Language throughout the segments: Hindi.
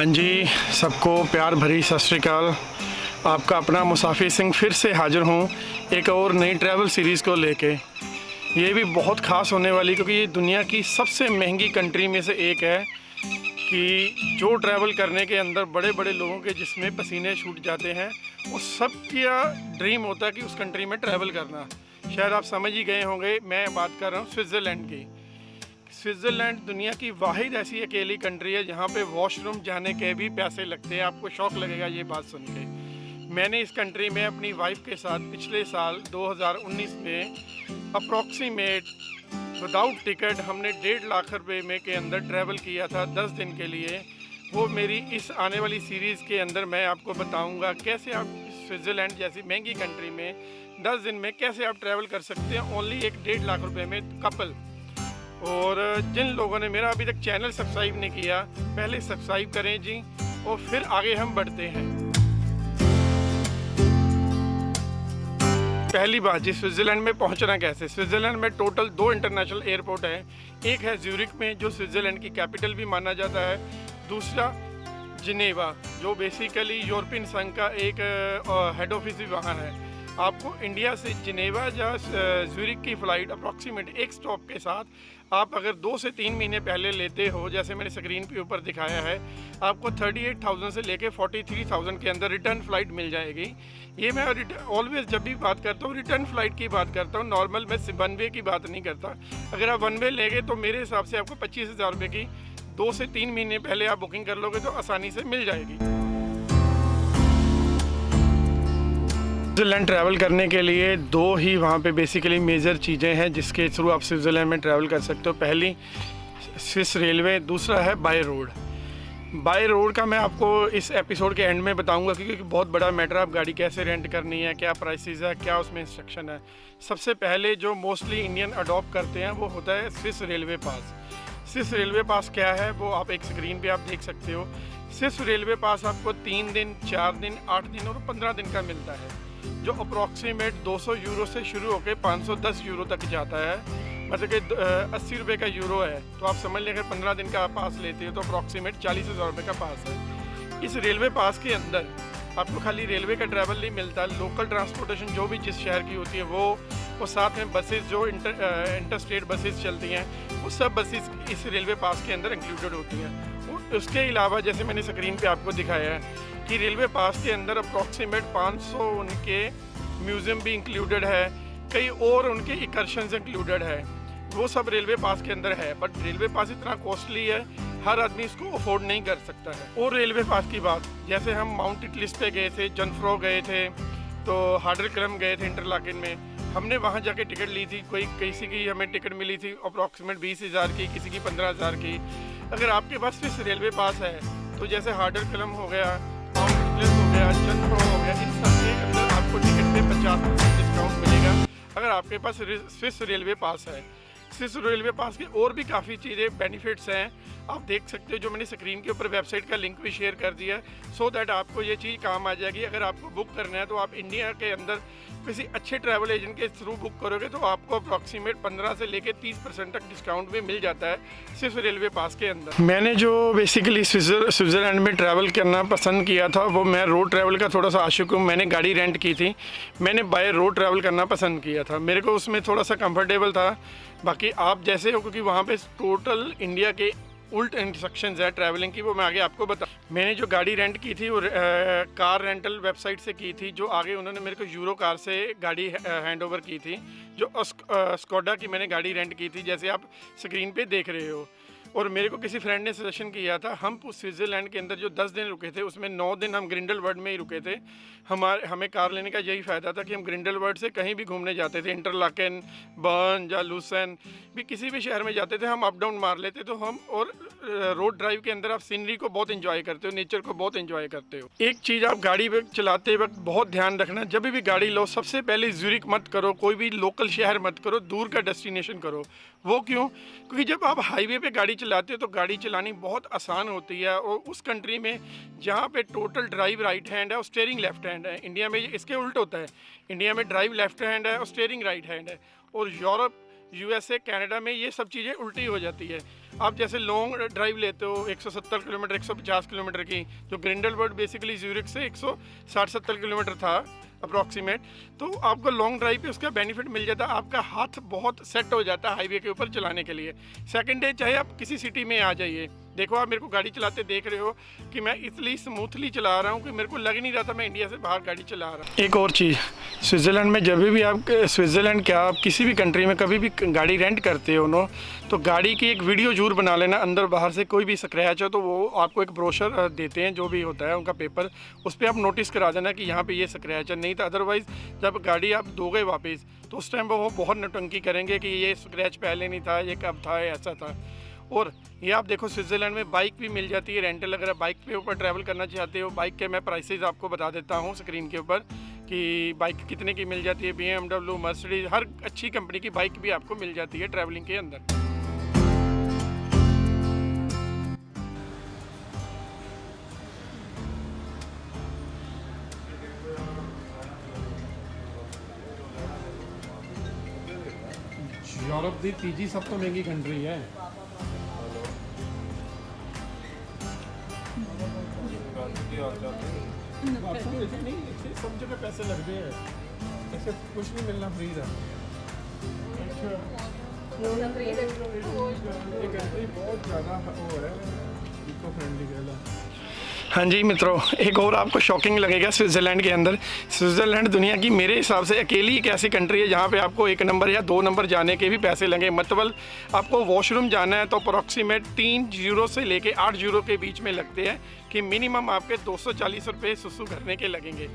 हाँ जी, सबको प्यार भरी सत श्री अकाल। आपका अपना मुसाफिर सिंह फिर से हाज़िर हूँ एक और नई ट्रैवल सीरीज़ को लेके। ये भी बहुत ख़ास होने वाली, क्योंकि ये दुनिया की सबसे महंगी कंट्री में से एक है कि जो ट्रैवल करने के अंदर बड़े बड़े लोगों के जिसमें पसीने छूट जाते हैं, वो सब का ड्रीम होता है कि उस कंट्री में ट्रैवल करना। शायद आप समझ ही गए होंगे, मैं बात कर रहा हूँ स्विट्ज़रलैंड की। स्विट्ज़रलैंड दुनिया की वाहिद ऐसी अकेली कंट्री है जहाँ पे वॉशरूम जाने के भी पैसे लगते हैं। आपको शौक लगेगा ये बात सुन के। मैंने इस कंट्री में अपनी वाइफ के साथ पिछले साल 2019 में अप्रॉक्सीमेट विदाउट टिकट हमने 1.5 लाख रुपए में के अंदर ट्रैवल किया था 10 दिन के लिए। वो मेरी इस आने वाली सीरीज़ के अंदर मैं आपको बताऊंगा कैसे आप स्विट्ज़रलैंड जैसी महंगी कंट्री में 10 दिन में कैसे आप ट्रैवल कर सकते हैं ओनली 1.5 लाख रुपए में कपल। और जिन लोगों ने मेरा अभी तक चैनल सब्सक्राइब नहीं किया, पहले सब्सक्राइब करें जी, और फिर आगे हम बढ़ते हैं। पहली बात जी, स्विट्ज़रलैंड में पहुंचना कैसे। स्विट्ज़रलैंड में टोटल 2 इंटरनेशनल एयरपोर्ट हैं। एक है ज्यूरिख में, जो स्विट्ज़रलैंड की कैपिटल भी माना जाता है। दूसरा जिनेवा, जो बेसिकली यूरोपियन संघ का एक हेड ऑफिस भी वहाँ है। आपको इंडिया से जिनेवा या ज्यूरिख की फ़्लाइट अप्रॉक्सीमेट एक स्टॉप के साथ आप अगर 2 से 3 महीने पहले लेते हो, जैसे मैंने स्क्रीन पे ऊपर दिखाया है, आपको 38,000 से लेके 43,000 के अंदर रिटर्न फ़्लाइट मिल जाएगी। ये मैं ऑलवेज जब भी बात करता हूँ रिटर्न फ़्लाइट की बात करता हूँ, नॉर्मल मैं वन वे की बात नहीं करता। अगर आप वन वे लेंगे तो मेरे हिसाब से आपको 25,000 रुपये की 2 से 3 महीने पहले आप बुकिंग कर लोगे तो आसानी से मिल जाएगी। स्विट्ज़रलैंड ट्रैवल करने के लिए 2 ही वहाँ पे बेसिकली मेजर चीज़ें हैं जिसके थ्रू आप स्विट्ज़रलैंड में ट्रैवल कर सकते हो। पहली स्विस रेलवे, दूसरा है बाय रोड। बाय रोड का मैं आपको इस एपिसोड के एंड में बताऊंगा, क्योंकि बहुत बड़ा मैटर है। आप गाड़ी कैसे रेंट करनी है, क्या प्राइसेस है, क्या उसमें इंस्ट्रक्शन है। सबसे पहले जो मोस्टली इंडियन अडॉप्ट करते हैं वो होता है स्विस रेलवे पास। स्विस रेलवे पास क्या है वो आप एक स्क्रीन पे आप देख सकते हो। स्विस रेलवे पास आपको 3 दिन, 4 दिन, 8 दिन और 15 दिन का मिलता है, जो अप्रॉक्सीमेट 200 यूरो से शुरू होकर 510 यूरो तक जाता है। मतलब कि 80 रुपये का यूरो है, तो आप समझ लें अगर 15 दिन का पास लेते हो तो अप्रॉक्सीमेट 40,000 रुपये का पास है। इस रेलवे पास के अंदर आपको खाली रेलवे का ट्रैवल नहीं मिलता, लोकल ट्रांसपोर्टेशन जो भी जिस शहर की होती है वो साथ में बसेस जो इंटर स्टेट बसेस चलती हैं, वो सब बसेस इस रेलवे पास के अंदर इंक्लूडेड होती हैं। उसके अलावा जैसे मैंने स्क्रीन पे आपको दिखाया है कि रेलवे पास के अंदर अप्रॉक्सीमेट 500 उनके म्यूज़ियम भी इंक्लूडेड है, कई और उनके एक्सकर्शंस इंक्लूडेड है, वो सब रेलवे पास के अंदर है। बट रेलवे पास इतना कॉस्टली है, हर आदमी इसको अफोर्ड नहीं कर सकता है। और रेलवे पास की बात, जैसे हम माउंट इटलिस पे गए थे, जनफ्रो गए थे, तो हार्डरक्रम गए थे इंटरलाकिन में, हमने वहाँ जाके टिकट ली थी। किसी की हमें टिकट मिली थी अप्रॉक्सीमेट 20,000 की, किसी की 15,000 की। अगर आपके पास स्विस रेलवे पास है तो जैसे हार्डरक्रम हो गया, हो गया, जनफ्रो हो गया, इन सब के अंदर आपको टिकट पे 50% डिस्काउंट मिलेगा अगर आपके पास स्विस रेलवे पास है। स्विस रेलवे पास के और भी काफ़ी चीज़ें बेनिफिट्स हैं, आप देख सकते हो, जो मैंने स्क्रीन के ऊपर वेबसाइट का लिंक भी शेयर कर दिया है, सो दैट आपको ये चीज़ काम आ जाएगी। अगर आपको बुक करना है तो आप इंडिया के अंदर किसी अच्छे ट्रैवल एजेंट के थ्रू बुक करोगे तो आपको अप्रॉक्सीमेट 15 से लेकर 30% तक डिस्काउंट भी मिल जाता है सिर्फ रेलवे पास के अंदर। मैंने जो बेसिकली स्विट्ज़रलैंड में ट्रैवल करना पसंद किया था, वो मैं रोड ट्रैवल का थोड़ा सा आशिक हूँ। मैंने गाड़ी रेंट की थी, मैंने बाय रोड ट्रैवल करना पसंद किया था, मेरे को उसमें थोड़ा सा कंफर्टेबल था। बाकी आप जैसे हो, क्योंकि वहाँ पे टोटल इंडिया के उल्ट इंस्ट्रक्शंस है ट्रैवलिंग की, वो मैं आगे आपको बता। मैंने जो गाड़ी रेंट की थी वो कार रेंटल वेबसाइट से की थी, जो आगे उन्होंने मेरे को यूरो कार से गाड़ी हैंड ओवर की थी, जो स्कोडा की मैंने गाड़ी रेंट की थी, जैसे आप स्क्रीन पे देख रहे हो। और मेरे को किसी फ्रेंड ने सजेशन किया था, हम स्विट्ज़रलैंड के अंदर जो 10 दिन रुके थे उसमें 9 दिन हम ग्रिंडलवर्ड में ही रुके थे। हमें कार लेने का यही फ़ायदा था कि हम ग्रिंडलवर्ड से कहीं भी घूमने जाते थे, इंटरलाकेन, बर्न या लूसन भी, किसी भी शहर में जाते थे, हम अप डाउन मार लेते। तो हम और रोड ड्राइव के अंदर आप सीनरी को बहुत एंजॉय करते हो, नेचर को बहुत एंजॉय करते हो। एक चीज़ आप गाड़ी चलाते वक्त बहुत ध्यान रखना, जब भी गाड़ी लो सबसे पहले ज्यूरिख मत करो, कोई भी लोकल शहर मत करो, दूर का डेस्टिनेशन करो। वो क्यों? क्योंकि जब आप हाईवे पे गाड़ी चलाते हो तो गाड़ी चलानी बहुत आसान होती है, और उस कंट्री में जहाँ पे टोटल ड्राइव राइट हैंड है और स्टीयरिंग लेफ्ट हैंड है, इंडिया में इसके उल्ट होता है। इंडिया में ड्राइव लेफ्ट हैंड है और स्टीयरिंग राइट हैंड है, और यूरोप, USA, कनाडा में ये सब चीज़ें उल्टी हो जाती है। आप जैसे लॉन्ग ड्राइव लेते हो 170 किलोमीटर 150 किलोमीटर की, जो ग्रिंडलबर्ड बेसिकली ज्यूरिख से 160-70 किलोमीटर था अप्रॉक्सीमेट, तो आपको लॉन्ग ड्राइव पे उसका बेनिफिट मिल जाता है। आपका हाथ बहुत सेट हो जाता है हाईवे के ऊपर चलाने के लिए। सेकंड डे चाहे आप किसी सिटी में आ जाइए, देखो आप मेरे को गाड़ी चलाते देख रहे हो कि मैं इतनी स्मूथली चला रहा हूँ कि मेरे को लग नहीं रहा था मैं इंडिया से बाहर गाड़ी चला रहा हूँ। एक और चीज़, स्विट्ज़रलैंड में जब भी आप स्विट्ज़रलैंड क्या आप किसी भी कंट्री में कभी भी गाड़ी रेंट करते हो नो, तो गाड़ी की एक वीडियो जरूर बना लेना। अंदर बाहर से कोई भी स्क्रैच हो तो वो आपको एक ब्रोशर देते हैं, जो भी होता है उनका पेपर, उस पर आप नोटिस करा देना कि यहाँ पे ये स्क्रैच है। नहीं तो अदरवाइज़ जब गाड़ी आप दोगे वापस तो उस टाइम वो बहुत नौटंकी करेंगे कि ये स्क्रैच पहले नहीं था, ये कब था, ऐसा था। और ये आप देखो स्विट्ज़रलैंड में बाइक भी मिल जाती है रेंटल। अगर आप बाइक पे ऊपर ट्रैवल करना चाहते हो, बाइक के मैं प्राइसेस आपको बता देता हूँ स्क्रीन के ऊपर कि बाइक कितने की मिल जाती है। BMW, मर्सिडीज, हर अच्छी कंपनी की बाइक भी आपको मिल जाती है ट्रैवलिंग के अंदर। यूरोप की तीजी सब तो महंगी कंट्री है। सब जगह पैसे लगते हैं, ऐसे कुछ नहीं मिलना फ्री था। ये कंट्री बहुत ज़्यादा वो है, इको फ्रेंडली कहला। हाँ जी मित्रों, एक और आपको शॉकिंग लगेगा स्विट्ज़रलैंड के अंदर। स्विट्ज़रलैंड दुनिया की मेरे हिसाब से अकेली एक ऐसी कंट्री है जहाँ पे आपको 1 नंबर या 2 नंबर जाने के भी पैसे लगे। मतलब आपको वॉशरूम जाना है तो अप्रॉक्सीमेट 3 यूरो से लेके 8 यूरो के बीच में लगते हैं कि मिनिमम आपके 240 रुपये सुसु करने के लगेंगे।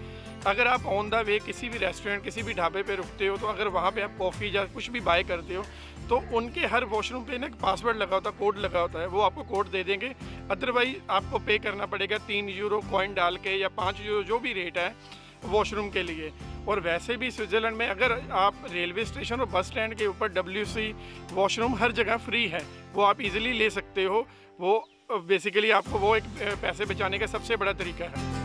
अगर आप ऑन द वे किसी भी रेस्टोरेंट किसी भी ढाबे पे रुकते हो तो अगर वहाँ पे आप कॉफ़ी या कुछ भी बाय करते हो तो उनके हर वॉशरूम पे ना पासवर्ड लगा होता है, कोड लगा होता है, वो आपको कोड दे देंगे। अदरवाइज आपको पे करना पड़ेगा 3 यूरो कॉइन डाल के या 5 यूरो जो भी रेट है वॉशरूम के लिए। और वैसे भी स्विट्ज़रलैंड में अगर आप रेलवे स्टेशन और बस स्टैंड के ऊपर WC वॉशरूम हर जगह फ्री है, वो आप इजीली ले सकते हो। वो बेसिकली आपको वो एक पैसे बचाने का सबसे बड़ा तरीका है।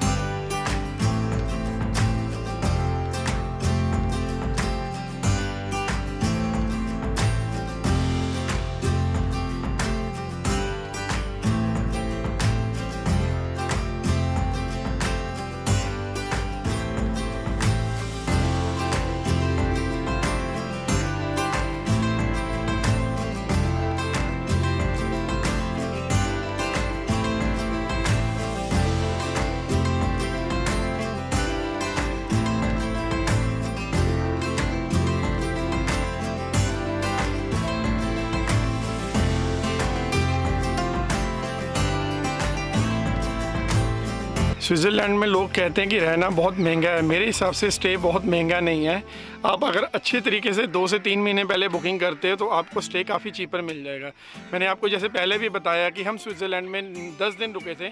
स्विट्ज़रलैंड में लोग कहते हैं कि रहना बहुत महंगा है। मेरे हिसाब से स्टे बहुत महंगा नहीं है। आप अगर अच्छे तरीके से 2 से 3 महीने पहले बुकिंग करते हो तो आपको स्टे काफ़ी चीपर मिल जाएगा। मैंने आपको जैसे पहले भी बताया कि हम स्विट्ज़रलैंड में 10 दिन रुके थे,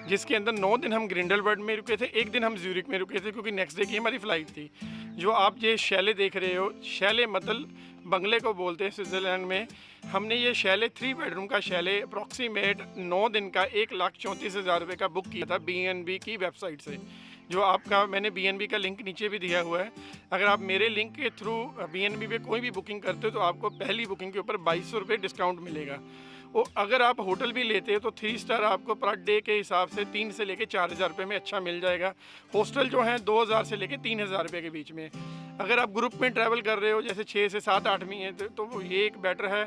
जिसके अंदर 9 दिन हम ग्रिंडलबर्ड में रुके थे, 1 दिन हम ज्यूरिख में रुके थे क्योंकि नेक्स्ट डे की हमारी फ़्लाइट थी। जो आप ये शैले देख रहे हो, शैले मतलब बंगले को बोलते हैं स्विट्ज़रलैंड में। हमने ये शैले 3 बेडरूम का शैले अप्रॉक्सीमेट 9 दिन का 1,34,000 रुपये का बुक किया था BNB की वेबसाइट से। जो आपका मैंने BNB का लिंक नीचे भी दिया हुआ है। अगर आप मेरे लिंक के थ्रू BNB पे कोई भी बुकिंग करते हो तो आपको पहली बुकिंग के ऊपर 2200 रुपये डिस्काउंट मिलेगा। और अगर आप होटल भी लेते हो तो 3 स्टार आपको पर डे के हिसाब से 3 से लेके 4,000 रुपये में अच्छा मिल जाएगा। हॉस्टल जो है 2,000 से लेके 3,000 रुपये के बीच में। अगर आप ग्रुप में ट्रैवल कर रहे हो जैसे 6 से 7 आदमी हैं तो ये एक बेटर है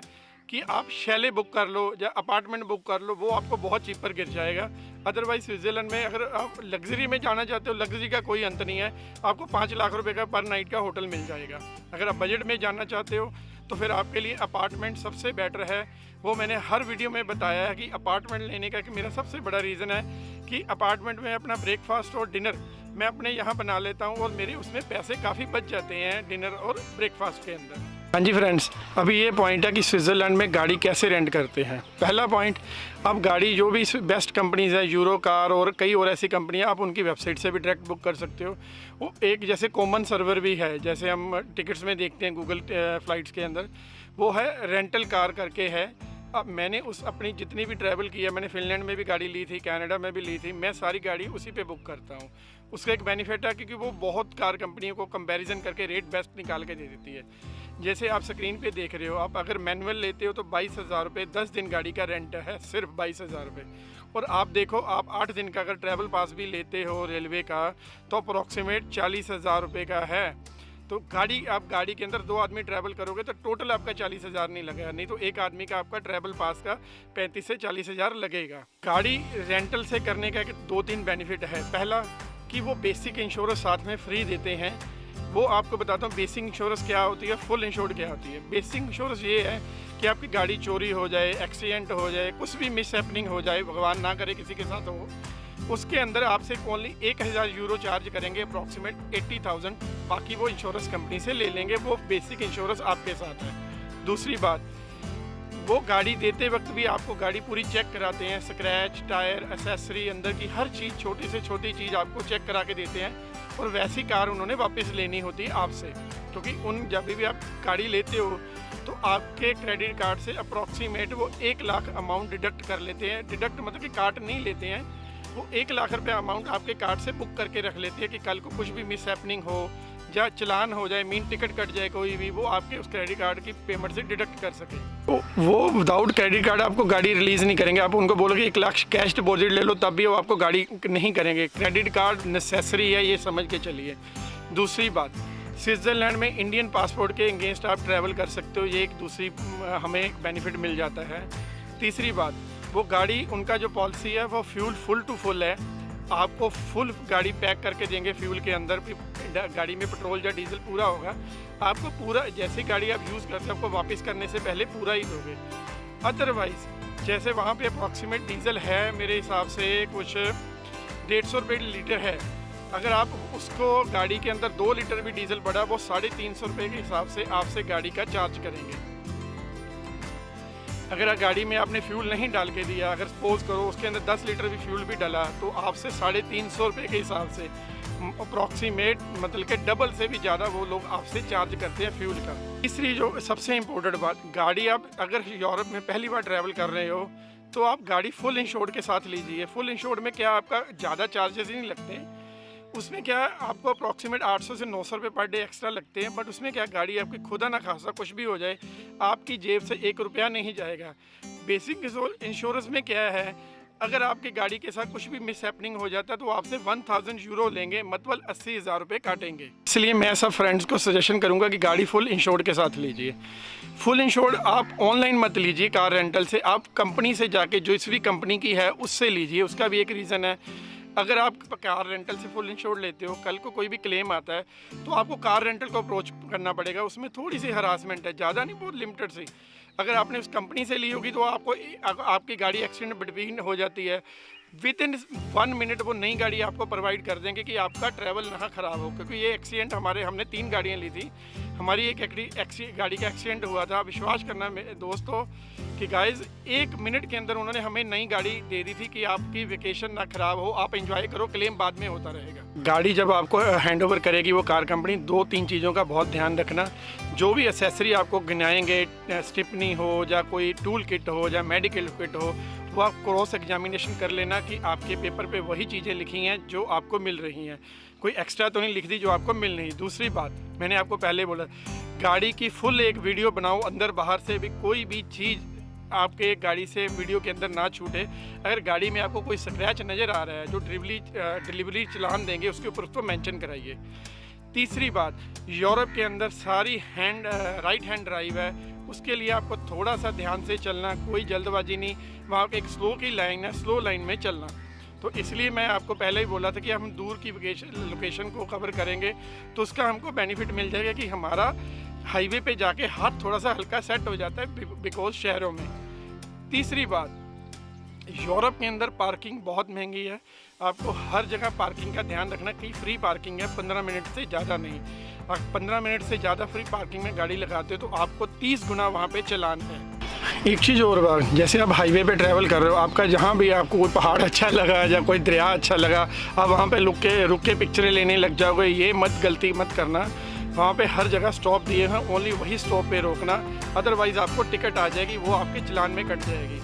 कि आप शैले बुक कर लो या अपार्टमेंट बुक कर लो, वो आपको बहुत चीपर गिर जाएगा। अदरवाइज स्विट्ज़रलैंड में अगर आप लग्जरी में जाना चाहते हो, लग्जरी का कोई अंत नहीं है, आपको 5 लाख रुपए का पर नाइट का होटल मिल जाएगा। अगर आप बजट में जाना चाहते हो तो फिर आपके लिए अपार्टमेंट सबसे बेटर है। वो मैंने हर वीडियो में बताया है कि अपार्टमेंट लेने का कि मेरा सबसे बड़ा रीज़न है कि अपार्टमेंट में अपना ब्रेकफास्ट और डिनर मैं अपने यहाँ बना लेता हूँ और मेरे उसमें पैसे काफ़ी बच जाते हैं डिनर और ब्रेकफास्ट के अंदर। हाँ जी फ्रेंड्स, अभी ये पॉइंट है कि स्विट्ज़रलैंड में गाड़ी कैसे रेंट करते हैं। पहला पॉइंट, आप गाड़ी जो भी बेस्ट कंपनीज़ है, यूरो कार और कई और ऐसी कंपनियाँ, आप उनकी वेबसाइट से भी डायरेक्ट बुक कर सकते हो। वो एक जैसे कॉमन सर्वर भी है, जैसे हम टिकट्स में देखते हैं गूगल फ्लाइट्स के अंदर, वो है रेंटल कार करके है। अब मैंने उस अपनी जितनी भी ट्रैवल की है, मैंने फिनलैंड में भी गाड़ी ली थी, कनाडा में भी ली थी, मैं सारी गाड़ी उसी पे बुक करता हूँ। उसका एक बेनिफिट है क्योंकि वो बहुत कार कंपनियों को कंपैरिजन करके रेट बेस्ट निकाल के दे देती है। जैसे आप स्क्रीन पे देख रहे हो, आप अगर मैनुअल लेते हो तो 22,000 रुपये 10 दिन गाड़ी का रेंट है, सिर्फ 22,000 रुपये। और आप देखो, आप 8 दिन का अगर ट्रैवल पास भी लेते हो रेलवे का तो अप्रॉक्सीमेट 40,000 रुपये का है। तो आप गाड़ी के अंदर 2 आदमी ट्रैवल करोगे तो टोटल आपका 40,000 नहीं लगेगा, नहीं तो एक आदमी का आपका ट्रैवल पास का 35 से 40,000 लगेगा। गाड़ी रेंटल से करने का 2-3 बेनिफिट है। पहला कि वो बेसिक इंश्योरेंस साथ में फ्री देते हैं। वो आपको बताता हूँ बेसिक इंश्योरेंस क्या होती है, फुल इंश्योर्ड क्या होती है। बेसिक इंश्योरेंस ये है कि आपकी गाड़ी चोरी हो जाए, एक्सीडेंट हो जाए, कुछ भी मिस हैपनिंग हो जाए, भगवान ना करे किसी के साथ हो, उसके अंदर आपसे ओनली 1,000 यूरो चार्ज करेंगे, अप्रॉक्सीमेट 80,000। बाकी वो इंश्योरेंस कंपनी से ले लेंगे, वो बेसिक इंश्योरेंस आपके साथ है। दूसरी बात, वो गाड़ी देते वक्त भी आपको गाड़ी पूरी चेक कराते हैं, स्क्रैच, टायर, एसेसरी, अंदर की हर चीज़, छोटी से छोटी चीज़ आपको चेक करा के देते हैं। और वैसी कार उन्होंने वापस लेनी होती है आपसे, क्योंकि जब भी आप गाड़ी लेते हो तो आपके क्रेडिट कार्ड से अप्रॉक्सीमेट वो 1 लाख अमाउंट डिडक्ट कर लेते हैं। डिडक्ट मतलब कि काट नहीं लेते हैं, वो 1 लाख रुपये अमाउंट आपके कार्ड से बुक करके रख लेते हैं कि कल को कुछ भी मिस हैपनिंग हो या चलान हो जाए, मीन टिकट कट जाए कोई भी, वो आपके उस क्रेडिट कार्ड की पेमेंट से डिडक्ट कर सके। तो वो विदाउट क्रेडिट कार्ड आपको गाड़ी रिलीज़ नहीं करेंगे। आप उनको बोलोगे 1 लाख कैश डिपॉजिट ले लो, तब भी वो आपको गाड़ी नहीं करेंगे। क्रेडिट कार्ड नेसेसरी है, ये समझ के चलिए। दूसरी बात, स्विट्ज़रलैंड में इंडियन पासपोर्ट के अगेंस्ट आप ट्रैवल कर सकते हो, ये एक दूसरी हमें एक बेनिफिट मिल जाता है। तीसरी बात, वो गाड़ी, उनका जो पॉलिसी है वो फ्यूल फुल टू फुल है। आपको फुल गाड़ी पैक करके देंगे, फ्यूल के अंदर भी गाड़ी में पेट्रोल या डीजल पूरा होगा। आपको पूरा, जैसी गाड़ी आप यूज़ करते हो आपको वापस करने से पहले पूरा ही दोगे। अदरवाइज़ जैसे वहाँ पे अप्रॉक्सीमेट डीजल है मेरे हिसाब से कुछ 150 रुपये लीटर है, अगर आप उसको गाड़ी के अंदर 2 लीटर भी डीजल बढ़ा, वो 350 रुपये के हिसाब से आपसे गाड़ी का चार्ज करेंगे। अगर गाड़ी में आपने फ्यूल नहीं डाल के दिया, अगर सपोज करो उसके अंदर 10 लीटर भी फ्यूल भी डाला, तो आपसे 350 रुपये के हिसाब से अप्रॉक्सीमेट मतलब कि डबल से भी ज़्यादा वो लोग आपसे चार्ज करते हैं फ्यूल का। तीसरी जो सबसे इम्पोर्टेंट बात, गाड़ी आप अगर यूरोप में पहली बार ट्रैवल कर रहे हो तो आप गाड़ी फुल इंश्योर्ड के साथ लीजिए। फुल इंश्योर्ड में क्या आपका ज़्यादा चार्जेस ही नहीं लगते, उसमें क्या आपको अप्रॉक्सीमेट 800 से 900 रुपये पर डे एक्स्ट्रा लगते हैं। बट उसमें क्या गाड़ी आपकी खुदा ना खासा कुछ भी हो जाए, आपकी जेब से 1 रुपया नहीं जाएगा। बेसिक इंश्योरेंस में क्या है, अगर आपकी गाड़ी के साथ कुछ भी मिस हैपनिंग हो जाता है तो आपसे 1000 यूरो लेंगे, मतलब 80,000 रुपये काटेंगे। इसलिए मैं सब फ्रेंड्स को सजेशन करूंगा कि गाड़ी फुल इंश्योर्ड के साथ लीजिए। फुल इंश्योर्ड आप ऑनलाइन मत लीजिए कार रेंटल से, आप कंपनी से जाके जो इस भी कंपनी की है उससे लीजिए। उसका भी एक रीज़न है, अगर आप कार रेंटल से फुल इंश्योर्ड लेते हो, कल को कोई भी क्लेम आता है तो आपको कार रेंटल को अप्रोच करना पड़ेगा। उसमें थोड़ी सी हरासमेंट है, ज़्यादा नहीं, बहुत लिमिटेड सी। अगर आपने उस कंपनी से ली होगी तो आपकी गाड़ी एक्सीडेंट बिटवीन हो जाती है, विद इन 1 मिनट वो नई गाड़ी आपको प्रोवाइड कर देंगे कि आपका ट्रैवल ना ख़राब हो। क्योंकि ये एक्सीडेंट हमने 3 गाड़ियाँ ली थी, हमारी एक गाड़ी का एक्सीडेंट हुआ था। विश्वास करना मेरे दोस्तों कि गाइज़ 1 मिनट के अंदर उन्होंने हमें नई गाड़ी दे दी थी कि आपकी वेकेशन ना ख़राब हो, आप एंजॉय करो, क्लेम बाद में होता रहेगा। गाड़ी जब आपको हैंड ओवर करेगी वो कार कंपनी, 2-3 चीज़ों का बहुत ध्यान रखना। जो भी एसेसरी आपको गिनाएंगे, स्टिपनी हो या कोई टूल किट हो या मेडिकल किट हो, वो आप क्रॉस एग्जामिनेशन कर लेना कि आपके पेपर पे वही चीज़ें लिखी हैं जो आपको मिल रही हैं, कोई एक्स्ट्रा तो नहीं लिख दी जो आपको मिल नहीं। दूसरी बात, मैंने आपको पहले बोला, गाड़ी की फुल एक वीडियो बनाओ, अंदर बाहर से भी कोई भी चीज़ आपके गाड़ी से वीडियो के अंदर ना छूटे। अगर गाड़ी में आपको कोई स्क्रैच नज़र आ रहा है, जो डिलीवरी चलान देंगे उसके ऊपर उसको मेंशन कराइए। तीसरी बात, यूरोप के अंदर सारी राइट हैंड ड्राइव है, उसके लिए आपको थोड़ा सा ध्यान से चलना, कोई जल्दबाजी नहीं। वहाँ एक स्लो की लाइन है, स्लो लाइन में चलना। तो इसलिए मैं आपको पहले ही बोला था कि हम दूर की लोकेशन को कवर करेंगे तो उसका हमको बेनिफिट मिल जाएगा कि हमारा हाईवे पे जाके हाथ थोड़ा सा हल्का सेट हो जाता है बिकॉज शहरों में। तीसरी बात, यूरोप के अंदर पार्किंग बहुत महंगी है, आपको हर जगह पार्किंग का ध्यान रखना कि फ्री पार्किंग है, 15 मिनट से ज़्यादा नहीं। और 15 मिनट से ज़्यादा फ्री पार्किंग में गाड़ी लगाते हो तो आपको 30 गुना वहाँ पे चालान है। एक चीज़ और बात, जैसे आप हाईवे पे ट्रैवल कर रहे हो, आपका जहाँ भी आपको कोई पहाड़ अच्छा लगा या कोई दरिया अच्छा लगा, आप वहाँ पे रुक के पिक्चरें लेने लग जाओगे, ये गलती मत करना। वहाँ पे हर जगह स्टॉप दिए हैं, ओनली वही स्टॉप पे रोकना, अदरवाइज़ आपको टिकट आ जाएगी, वो आपके चालान में कट जाएगी।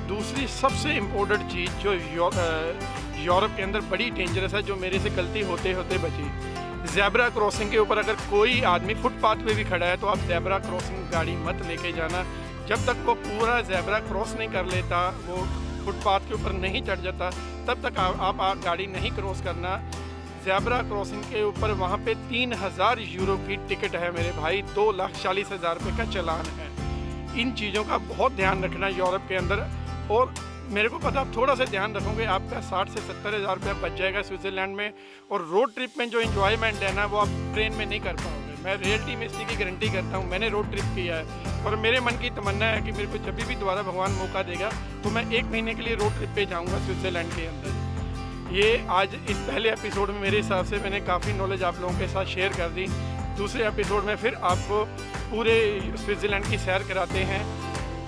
दूसरी सबसे इम्पोर्टेंट चीज़ जो यूरोप के अंदर बड़ी डेंजरस है, जो मेरे से गलती होते होते बची, ज़ेब्रा क्रॉसिंग के ऊपर अगर कोई आदमी फुटपाथ पे भी खड़ा है तो आप ज़ेब्रा क्रॉसिंग गाड़ी मत लेके जाना। जब तक वो पूरा ज़ेब्रा क्रॉस नहीं कर लेता, वो फुटपाथ के ऊपर नहीं चढ़ जाता, तब तक आप गाड़ी नहीं क्रॉस करना। ज़ेब्रा क्रॉसिंग के ऊपर वहाँ पे 3000 यूरो की टिकट है मेरे भाई, 2,40,000 रुपये का चालान है। इन चीज़ों का बहुत ध्यान रखना यूरोप के अंदर। और मेरे को पता, आप थोड़ा सा ध्यान रखोगे आपका 60 से 70 हज़ार रुपया बच जाएगा स्विट्ज़रलैंड में। और रोड ट्रिप में जो एंजॉयमेंट है ना, वो आप ट्रेन में नहीं कर पाओगे। मैं रियलिटी में इसी की गारंटी करता हूँ, मैंने रोड ट्रिप किया है और मेरे मन की तमन्ना है कि मेरे को जब भी दोबारा भगवान मौका देगा तो मैं 1 महीने के लिए रोड ट्रिप पे जाऊँगा स्विट्ज़रलैंड के अंदर। ये आज इस पहले एपिसोड में मेरे हिसाब से मैंने काफ़ी नॉलेज आप लोगों के साथ शेयर कर दी। दूसरे एपिसोड में फिर आपको पूरे स्विट्ज़रलैंड की सैर कराते हैं।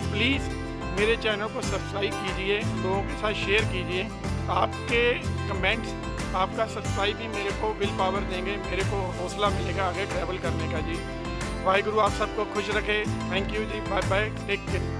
प्लीज़ मेरे चैनल को सब्सक्राइब कीजिए, लोगों के साथ शेयर कीजिए। आपके कमेंट्स, आपका सब्सक्राइब ही मेरे को विल पावर देंगे, मेरे को हौसला मिलेगा आगे ट्रैवल करने का जी। वाहिगुरु आप सबको खुश रखे। Thank you ji, bye bye, take care.